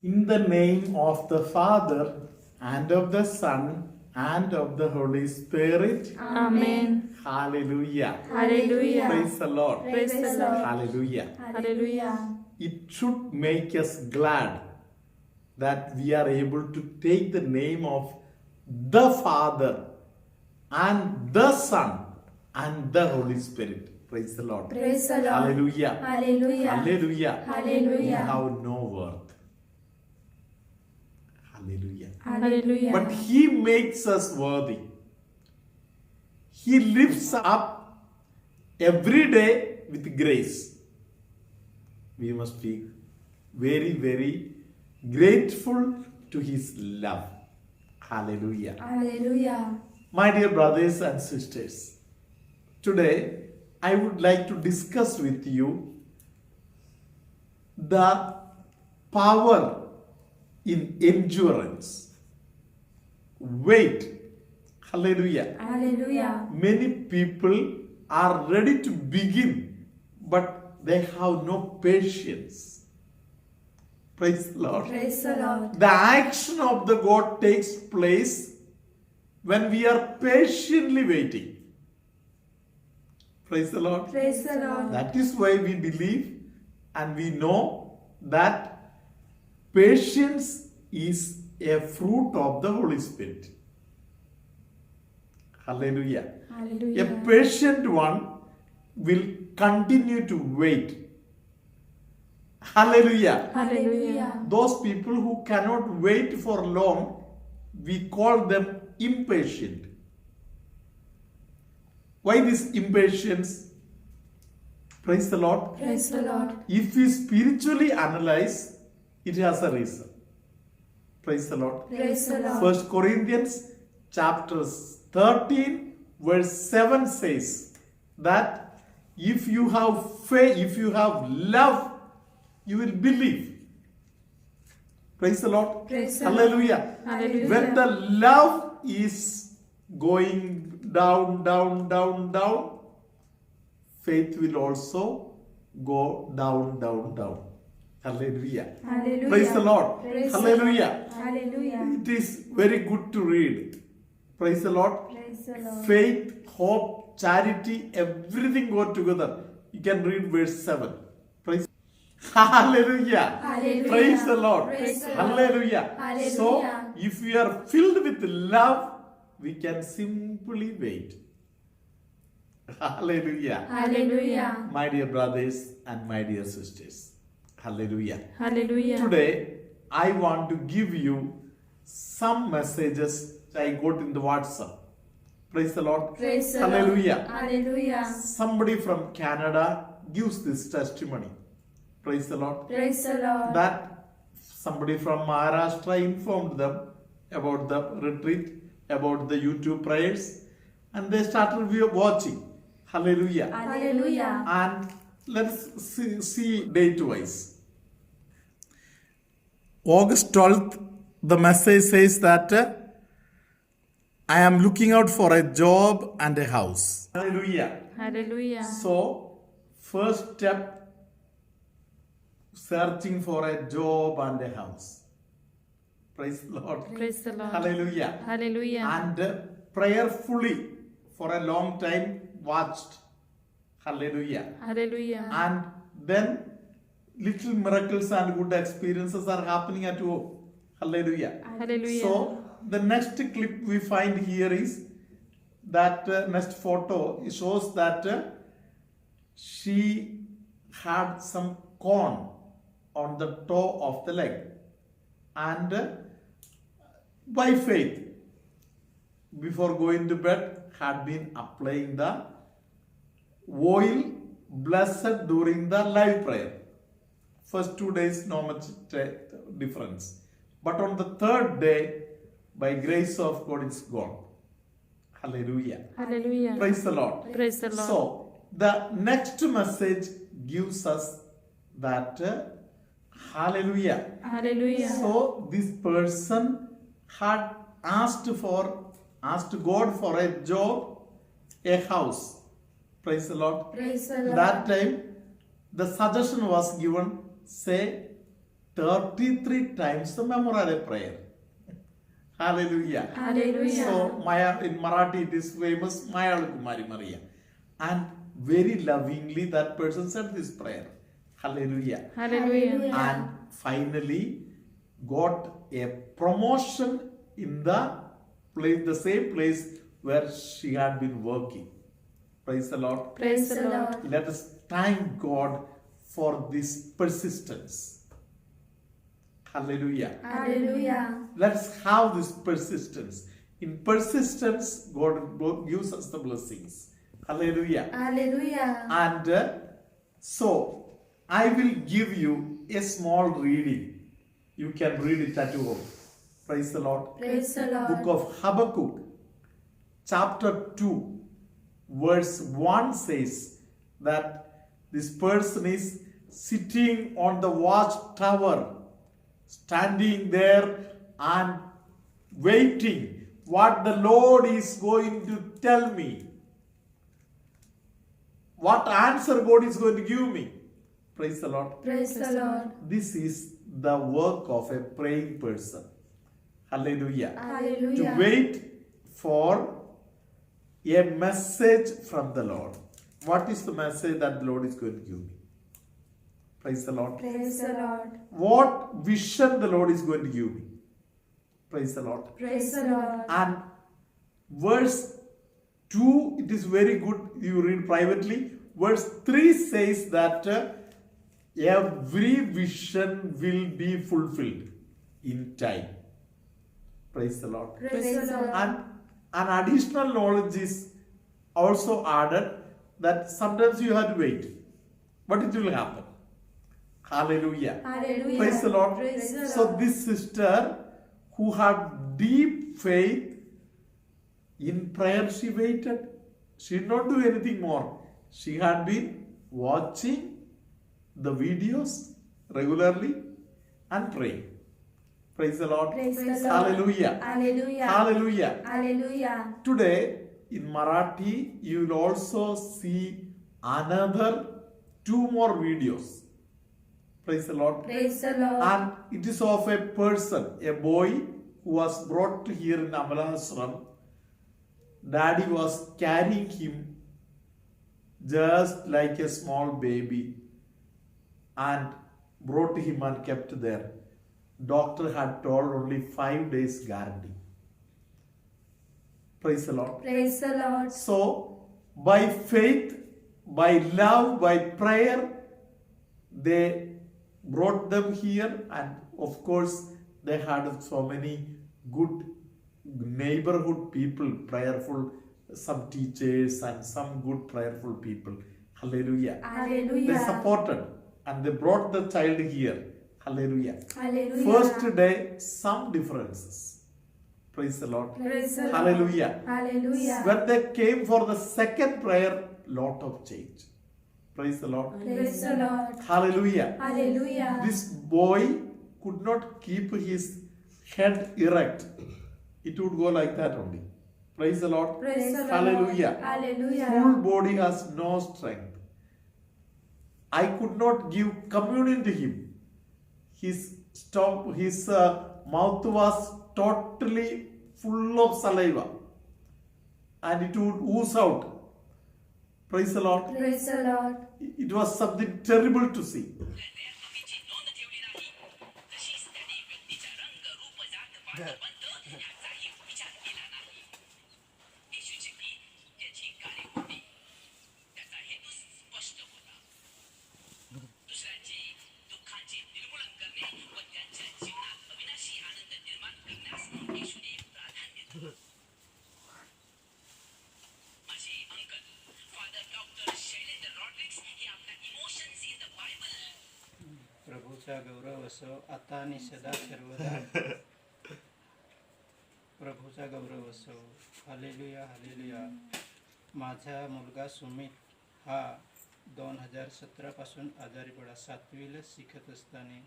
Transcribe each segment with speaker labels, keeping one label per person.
Speaker 1: In the name of the Father, and of the Son, and of the Holy Spirit.
Speaker 2: Amen.
Speaker 1: Hallelujah.
Speaker 2: Hallelujah.
Speaker 1: Praise the Lord.
Speaker 2: Praise the Lord.
Speaker 1: Hallelujah.
Speaker 2: Hallelujah.
Speaker 1: It should make us glad that we are able to take the name of the Father and the Son and the Holy Spirit. Praise the Lord.
Speaker 2: Praise the Lord.
Speaker 1: Hallelujah.
Speaker 2: Hallelujah.
Speaker 1: Hallelujah.
Speaker 2: Hallelujah.
Speaker 1: We have no worth. Hallelujah.
Speaker 2: Hallelujah.
Speaker 1: But He makes us worthy. He lifts up every day with grace. We must be very, very grateful to His love. Hallelujah.
Speaker 2: Hallelujah.
Speaker 1: My dear brothers and sisters, today I would like to discuss with you the power in endurance. Wait. Hallelujah.
Speaker 2: Hallelujah.
Speaker 1: Many people are ready to begin, but they have no patience. Praise the Lord.
Speaker 2: Praise the Lord.
Speaker 1: The action of the God takes place when we are patiently waiting. Praise the Lord.
Speaker 2: Praise the Lord.
Speaker 1: That is why we believe and we know that patience is a fruit of the Holy Spirit. Hallelujah. A
Speaker 2: Hallelujah.
Speaker 1: patient one will continue to wait. Hallelujah.
Speaker 2: Hallelujah.
Speaker 1: Those people who cannot wait for long, we call them impatient. Why this impatience? Praise the Lord.
Speaker 2: Praise the Lord.
Speaker 1: If we spiritually analyze, it has a reason. Praise the Lord.
Speaker 2: Praise the Lord.
Speaker 1: 1 Corinthians chapter 13 verse 7 says that if you have faith, if you have love, you will believe. Praise the Lord.
Speaker 2: Praise the
Speaker 1: Hallelujah.
Speaker 2: Hallelujah.
Speaker 1: When the love is going down, down, down, down, faith will also go down, down, down. Hallelujah.
Speaker 2: Hallelujah.
Speaker 1: Praise the Lord.
Speaker 2: Praise the
Speaker 1: Hallelujah.
Speaker 2: Lord. Hallelujah.
Speaker 1: It is very good to read. Praise the Lord.
Speaker 2: Praise the Lord.
Speaker 1: Faith, hope, charity, everything go together. You can read verse 7. Praise. Hallelujah.
Speaker 2: Hallelujah.
Speaker 1: Praise the Lord.
Speaker 2: Praise the Lord.
Speaker 1: Hallelujah.
Speaker 2: Hallelujah.
Speaker 1: So, if we are filled with love, we can simply wait. Hallelujah.
Speaker 2: Hallelujah.
Speaker 1: My dear brothers and my dear sisters. Hallelujah.
Speaker 2: Hallelujah.
Speaker 1: Today, I want to give you some messages I got in the WhatsApp. Praise the Lord.
Speaker 2: Praise the
Speaker 1: Hallelujah.
Speaker 2: Lord. Hallelujah.
Speaker 1: Somebody from Canada gives this testimony. Praise the Lord.
Speaker 2: Praise the Lord.
Speaker 1: That somebody from Maharashtra informed them about the retreat, about the YouTube prayers, and they started watching. Hallelujah.
Speaker 2: Hallelujah.
Speaker 1: And let's see date wise. August 12th, the message says that I am looking out for a job and a house. Hallelujah.
Speaker 2: Hallelujah.
Speaker 1: So, first step, searching for a job and a house. Praise the Lord.
Speaker 2: Praise the Lord.
Speaker 1: Hallelujah.
Speaker 2: Hallelujah.
Speaker 1: And prayerfully for a long time watched. Hallelujah.
Speaker 2: Hallelujah.
Speaker 1: And then little miracles and good experiences are happening at home. Hallelujah.
Speaker 2: Hallelujah.
Speaker 1: So the next clip we find here is that next photo shows that she had some corn on the toe of the leg, and by faith before going to bed had been applying the oil blessed during the live prayer. First 2 days no much difference, but on the third day by grace of God it's gone. Hallelujah.
Speaker 2: Hallelujah.
Speaker 1: Praise the Lord.
Speaker 2: Praise the Lord.
Speaker 1: So the next message gives us that hallelujah.
Speaker 2: Hallelujah.
Speaker 1: So this person had asked God for a job, a house. Praise the Lord.
Speaker 2: Praise the Lord.
Speaker 1: That time the suggestion was given, say 33 times the memorare prayer. Hallelujah.
Speaker 2: Hallelujah.
Speaker 1: So Maya in Marathi it is famous Mayal Kumari Maria. And very lovingly that person said this prayer. Hallelujah.
Speaker 2: Hallelujah.
Speaker 1: And finally got a promotion in the place, the same place where she had been working. Praise the Lord.
Speaker 2: Praise the Lord.
Speaker 1: Let us thank God for this persistence. Hallelujah.
Speaker 2: Hallelujah.
Speaker 1: Let's have this persistence. In persistence, God gives us the blessings. Hallelujah.
Speaker 2: Hallelujah.
Speaker 1: And so, I will give you a small reading. You can read it at home. Praise the Lord.
Speaker 2: Praise the Lord.
Speaker 1: Book of Habakkuk, chapter 2, verse 1 says that this person is sitting on the watchtower, standing there and waiting what the Lord is going to tell me. What answer God is going to give me. Praise the Lord.
Speaker 2: Praise the Lord.
Speaker 1: This is the work of a praying person. Hallelujah.
Speaker 2: Hallelujah.
Speaker 1: To wait for a message from the Lord. What is the message that the Lord is going to give me? Praise the Lord.
Speaker 2: Praise the Lord.
Speaker 1: What vision the Lord is going to give me? Praise the Lord.
Speaker 2: Praise the Lord.
Speaker 1: And verse 2, it is very good. You read privately. Verse 3 says that every vision will be fulfilled in time. Praise the Lord.
Speaker 2: Praise the Lord.
Speaker 1: And an additional knowledge is also added that sometimes you have to wait, but it will happen. Hallelujah.
Speaker 2: Hallelujah.
Speaker 1: Praise the Lord.
Speaker 2: Praise the
Speaker 1: So
Speaker 2: Lord.
Speaker 1: this sister who had deep faith in prayer, she waited. She did not do anything more. She had been watching the videos regularly and praying. Praise the Lord.
Speaker 2: Praise the Lord.
Speaker 1: Hallelujah.
Speaker 2: Hallelujah.
Speaker 1: Hallelujah.
Speaker 2: Hallelujah.
Speaker 1: Today in Marathi you will also see another 2 more videos. Praise the Lord.
Speaker 2: Praise the Lord.
Speaker 1: And it is of a person, a boy who was brought here in Amalashram. Daddy was carrying him just like a small baby and brought him and kept there. Doctor had told only 5 days guarantee. Praise the Lord.
Speaker 2: Praise the Lord.
Speaker 1: So, by faith, by love, by prayer, they brought them here, and of course, they had so many good neighborhood people, prayerful, some teachers, and some good prayerful people. Hallelujah. They
Speaker 2: Hallelujah.
Speaker 1: supported and they brought the child here. Hallelujah.
Speaker 2: Hallelujah.
Speaker 1: First day, some differences. Praise the Lord.
Speaker 2: Praise the Lord.
Speaker 1: Hallelujah.
Speaker 2: Hallelujah.
Speaker 1: When they came for the second prayer, lot of change. Praise the Lord.
Speaker 2: Praise the Lord.
Speaker 1: Hallelujah.
Speaker 2: Hallelujah.
Speaker 1: This boy could not keep his head erect. It would go like that only. Praise the Lord.
Speaker 2: Praise the Lord.
Speaker 1: Hallelujah.
Speaker 2: Hallelujah.
Speaker 1: Full body has no strength. I could not give communion to him. His mouth was totally full of saliva and it would ooze out. Praise the Lord.
Speaker 2: Praise the Lord.
Speaker 1: It was something terrible to see.
Speaker 3: प्रभूचा गौरव असो आता आणि सदा सर्वदा. प्रभूचा गौरव असो. Hallelujah hallelujah. माझा मुलगा सुमित हा 2017 पासून आजारी पडला. 7वीला शिकत असताना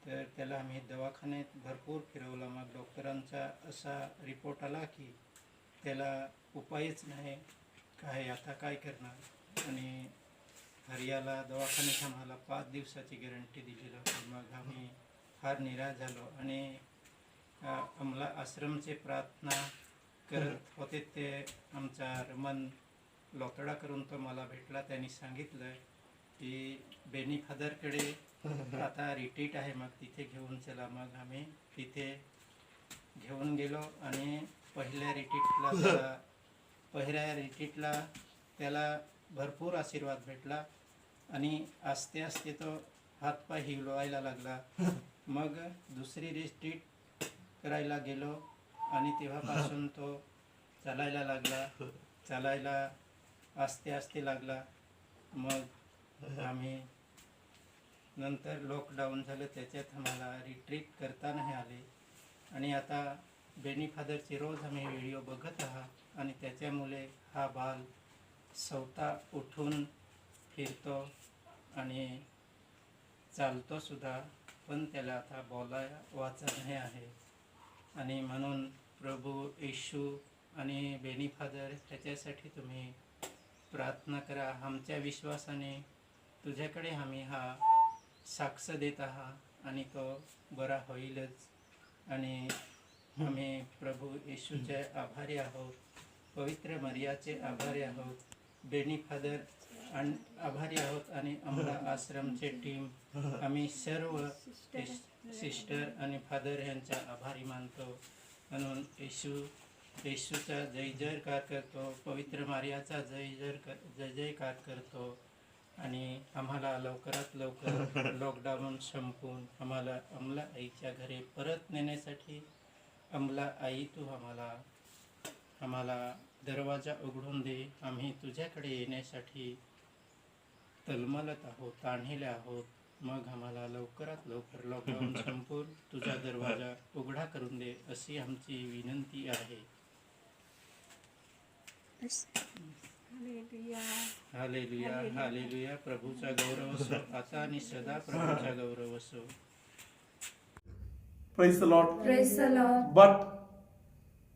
Speaker 3: तर त्याला आम्ही दवाखान्यात भरपूर फिरवला. मग डॉक्टरांचा असा रिपोर्ट आला की त्याला उपायच नाही, काय आता काय करणार. आणि हरियाला दवाखान्यात आम्हाला 5 दिवसाची गॅरंटी दिलेली होती. मग आम्ही फार निराश झालो आणि आम्हाला आश्रमचे प्रार्थना करत होते ते आमचा रमन लोतडा करून तो मला भेटला. त्यांनी सांगितलं की बेनी फादरकडे आता रिट्रीट आहे, मग तिथे घेऊन चला. मग आम्ही तिथे घेऊन गेलो आणि पहिल्या रिट्रीटला त्याला भरपूर आशीर्वाद भेटला आणि आस्ते आस्ते तो हातपाय हिलवायला लागला. मग दुसरी रिट्रीट करायला गेलो आणि तेव्हापासून तो चालायला आस्ते आस्ते लागला. मग आम्ही नंतर लॉकडाऊन झालं, त्याच्यात आम्हाला रिट्रीट करता नाही आले आणि आता बेनी फादरचे रोज आम्ही व्हिडिओ बघत आहात आणि त्याच्यामुळे हा बाल स्वतः उठून फिरतो आणि चालतो सुद्धा, पण त्याला आता बोलायला वाचा नाही आहे. आणि म्हणून प्रभू येशू आणि बेनी फादर त्याच्यासाठी तुम्ही प्रार्थना करा. आमच्या विश्वासाने तुझ्याकडे आम्ही हा साक्ष देत आहात आणि तो बरा होईलच. आणि आम्ही प्रभू येशूचे आभारी आहोत, पवित्र मरियाचे आभारी आहोत, बेनी फादर आभारी आहोत आणि आम्हाला आश्रमचे टीम आम्ही सर्व सिस्टर आणि फादर यांचा आभारी मानतो. म्हणून येशूचा जय जयकार करतो, पवित्र मारियाचा जय जयकार करतो आणि आम्हाला लवकरात लवकर लॉकडाऊन संपवून आम्हाला आईच्या घरी परत नेण्यासाठी आई तू आम्हाला दरवाजा उघडून दे. आम्ही तुझ्याकडे येण्यासाठी तळमळत आहोत, ताणलेले आहोत. मग आम्हाला लवकरात लवकर लॉकडाऊन संपवून तुझा दरवाजा उघडा करून दे, अशी आमची विनंती आहे. Hallelujah hallelujah. प्रभूचा गौरव असो आता आणि सदा, प्रभूचा गौरव असो.
Speaker 1: Praise the Lord.
Speaker 2: Praise the Lord.
Speaker 1: But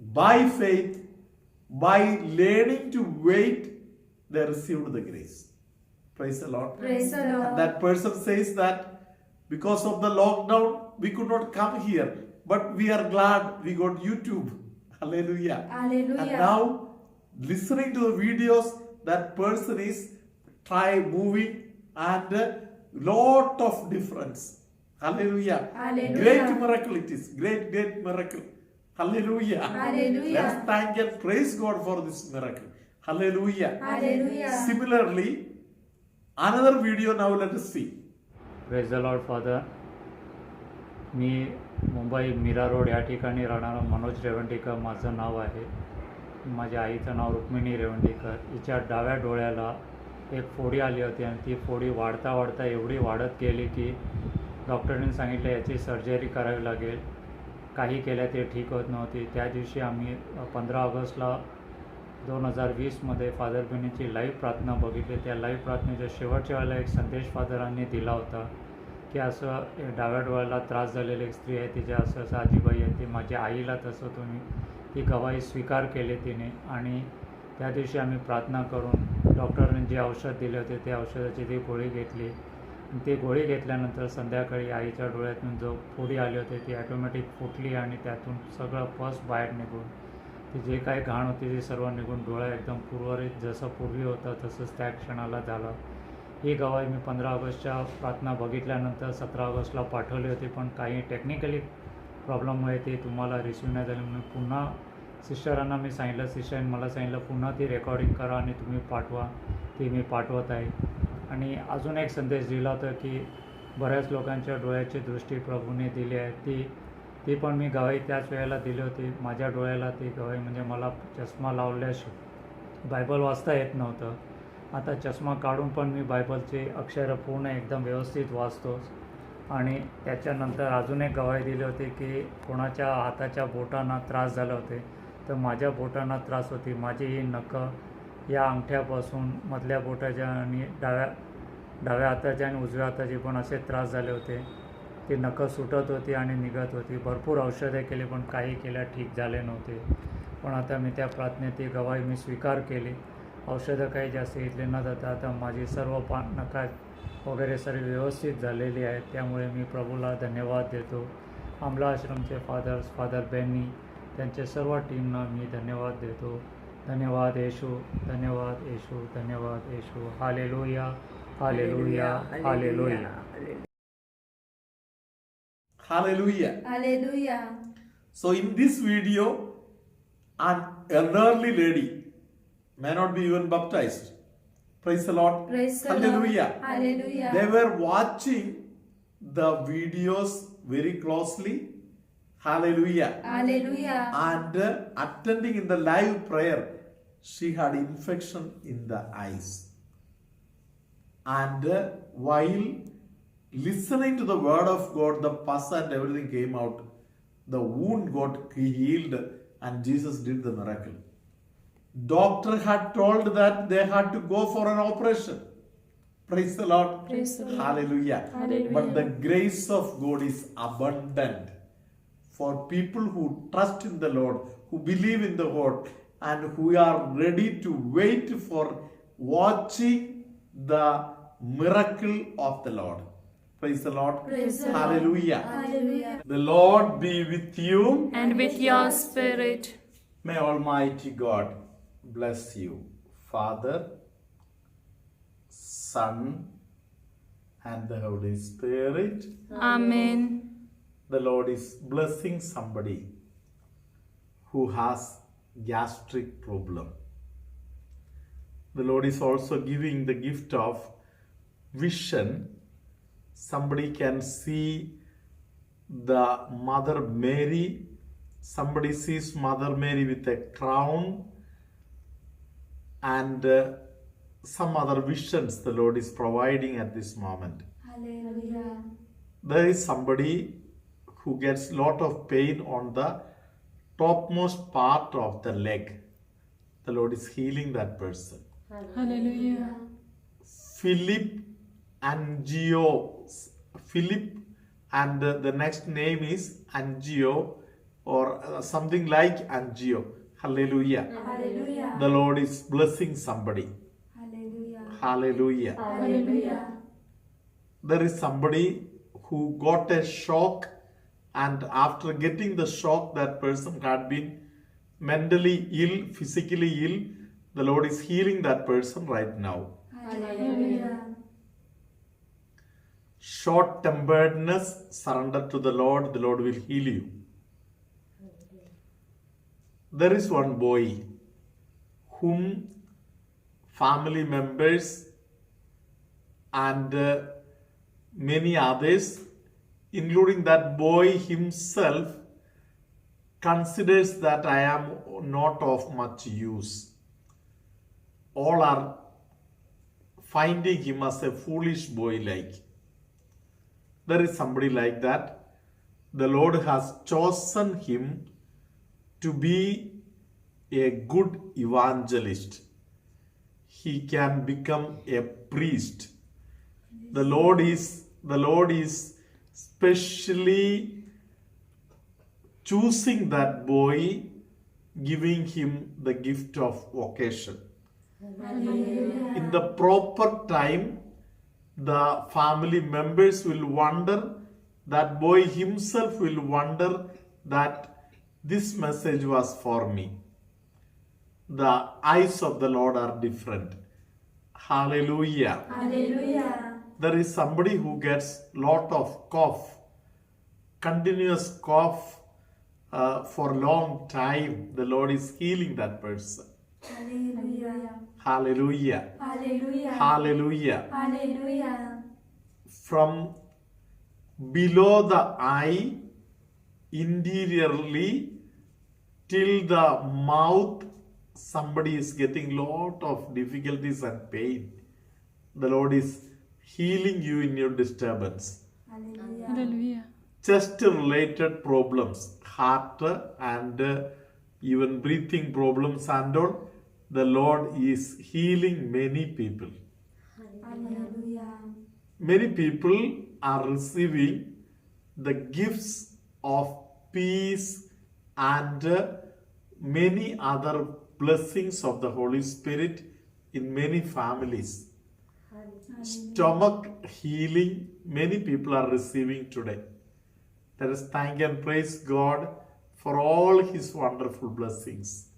Speaker 1: by faith, by learning to wait, they received the grace. Praise the Lord.
Speaker 2: Praise the
Speaker 1: And
Speaker 2: Lord.
Speaker 1: that person says that because of the lockdown, we could not come here, but we are glad we got YouTube. Hallelujah.
Speaker 2: Hallelujah.
Speaker 1: And now, listening to the videos, that person is moving and lot of difference. Hallelujah.
Speaker 2: Hallelujah.
Speaker 1: Great miracle it is. Great miracle. Hallelujah.
Speaker 2: Hallelujah.
Speaker 1: Let's thank and praise God for this miracle. Hallelujah.
Speaker 2: Hallelujah.
Speaker 1: Similarly, another video now let us see.
Speaker 4: Praise the lord father. मी Mumbai Mira road या ठिकाणी राहणारा मनोज रेवंडीकर माझं नाव आहे. माझ्या आईचं नाव रुक्मिणी रेवंडीकर. हिच्या डाव्या डोळ्याला एक फोडी आली होती आणि ती फोडी वाढता एवढी वाढत गेली की डॉक्टरांनी सांगितलं याची सर्जरी करावी लागेल. काही केल्या ते ठीक होत नव्हती. त्या दिवशी आम्ही 15 ऑगस्टला 2020मध्ये फादर बेनीची लाईव्ह प्रार्थना बघितली. त्या लाईव्ह प्रार्थनेच्या शेवटच्या वेळेला एक संदेश फादरांनी दिला होता की असं डाव्या डोळ्याला त्रास झालेली एक स्त्री आहे, तिच्या असं आजीबाई आहे, ती माझ्या आईला तसं तुम्ही ती गवाही स्वीकार केली तिने. आणि त्या दिवशी आम्ही प्रार्थना करून डॉक्टरांनी जे औषध दिले होते ते औषधाची ती गोळी घेतली. ती गोळी घेतल्यानंतर संध्याकाळी आईच्या डोळ्यातून जो फोडी आली होती ती ॲटोमॅटिक फुटली आणि त्यातून सगळं पस बाहेर निघून ती जे काही घाण होती ती सर्व निघून डोळा एकदम पूर्वरित जसं पूर्वी होतं तसंच त्या क्षणाला झालं. ही गवाही मी 15 ऑगस्टच्या प्रार्थना बघितल्यानंतर 17 ऑगस्टला पाठवली होती, पण काही टेक्निकली प्रॉब्लेममुळे ती तुम्हाला रिसिव्ह नाही झाली. म्हणून पुन्हा सिस्टरांना मी सांगितलं, सिस्टरांनी मला सांगितलं पुन्हा ती रेकॉर्डिंग करा आणि तुम्ही पाठवा. ती मी पाठवत आहे. आणि अजून एक संदेश दिला होता की बऱ्याच लोकांच्या डोळ्याची दृष्टी प्रभूने दिली आहे, ती पण मी गवाही त्याच वेळेला दिली होती. माझ्या डोळ्याला ती गवाही म्हणजे मला चष्मा लावल्याशिवाय बायबल वाचता येत नव्हतं. आता चष्मा काढून पण मी बायबलचे अक्षरं पूर्ण एकदम व्यवस्थित वाचतोच. आणि त्याच्यानंतर अजून एक गवाही दिली होती की कोणाच्या हाताच्या बोटांना त्रास झाले होते, तर माझ्या बोटांना त्रास होती. माझी ही नखं या अंगठ्यापासून मधल्या बोटाच्या आणि डाव्या हाताच्या आणि उजव्या हाताची पण असे त्रास झाले होते. ती नखं सुटत होती आणि निघत होती. भरपूर औषधे केली पण काही केल्या ठीक झाले नव्हते. पण आता मी त्या प्रार्थनेत ती गवाही मी स्वीकार केली औषधं काही जास्त घेतले न जाता आता माझी सर्व नका वगैरे सर्व व्यवस्थित झालेली आहेत. त्यामुळे मी प्रभूला धन्यवाद देतो. आमला आश्रमचे फादर बेनी त्यांच्या सर्व टीमना मी धन्यवाद देतो. धन्यवाद येशू, धन्यवाद येशू, धन्यवाद येशू. Hallelujah, hallelujah, hallelujah.
Speaker 1: Hallelujah.
Speaker 2: Hallelujah.
Speaker 1: So in this video, an elderly lady may not be even baptized. Praise the Lord.
Speaker 2: Praise the
Speaker 1: Hallelujah.
Speaker 2: Lord. Hallelujah.
Speaker 1: They were watching the videos very closely. Hallelujah.
Speaker 2: Hallelujah.
Speaker 1: And attending in the live prayer, she had infection in the eyes. And while listening to the word of God, the pus and everything came out. The wound got healed and Jesus did the miracle. Doctor had told that they had to go for an operation. Praise the Lord.
Speaker 2: Praise the Lord.
Speaker 1: Hallelujah.
Speaker 2: Hallelujah.
Speaker 1: But the grace of God is abundant for people who trust in the Lord, who believe in the Lord, and who are ready to wait for watching the miracle of the Lord. Praise the Lord.
Speaker 2: Praise the Lord.
Speaker 1: Hallelujah.
Speaker 2: Hallelujah.
Speaker 1: The Lord be with you.
Speaker 2: And with your spirit.
Speaker 1: May Almighty God bless you, Father, Son, and the Holy Spirit.
Speaker 2: Amen.
Speaker 1: The Lord is blessing somebody who has gastric problem. The Lord is also giving the gift of vision. Somebody can see the Mother Mary. Somebody sees Mother Mary with a crown and some other visions the Lord is providing at this moment.
Speaker 2: Hallelujah.
Speaker 1: There is somebody who gets lot of pain on the topmost part of the leg. The Lord is healing that person.
Speaker 2: Hallelujah.
Speaker 1: Philip Angio. Philip and the next name is Angio or something like Angio. Hallelujah.
Speaker 2: Hallelujah.
Speaker 1: The Lord is blessing somebody.
Speaker 2: Hallelujah.
Speaker 1: Hallelujah.
Speaker 2: Hallelujah.
Speaker 1: There is somebody who got a shock, and after getting the shock, that person had been mentally ill, physically ill. The Lord is healing that person right now.
Speaker 2: Hallelujah.
Speaker 1: Short-temperedness, surrender to the Lord will heal you. There is one boy whom family members and many others, including that boy himself, considers that I am not of much use. All are finding him as a foolish boy like. There is somebody like that. The Lord has chosen him to be a good evangelist. He can become a priest. The Lord is specially choosing that boy, giving him the gift of vocation. In the proper time, the family members will wonder, that boy himself will wonder that this message was for me. The eyes of the Lord are different. Hallelujah.
Speaker 2: Hallelujah.
Speaker 1: There is somebody who gets lot of cough, continuous cough for a long time. The Lord is healing that person.
Speaker 2: Hallelujah.
Speaker 1: Hallelujah.
Speaker 2: Hallelujah.
Speaker 1: Hallelujah.
Speaker 2: Hallelujah.
Speaker 1: From below the eye, interiorly, till the mouth, somebody is getting lot of difficulties and pain. The Lord is healing you in your disturbance.
Speaker 2: Hallelujah.
Speaker 5: Hallelujah.
Speaker 1: Chest related problems, heart and even breathing problems and all, the Lord is healing many people.
Speaker 2: Hallelujah.
Speaker 1: Many people are receiving the gifts of peace and many other blessings of the Holy Spirit in many families. Stomach healing, many people are receiving today. Let us thank and praise God for all His wonderful blessings.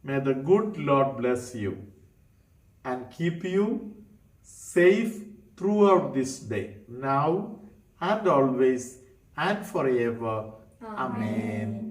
Speaker 1: May the good Lord bless you and keep you safe throughout this day, now and always and forever. Amen.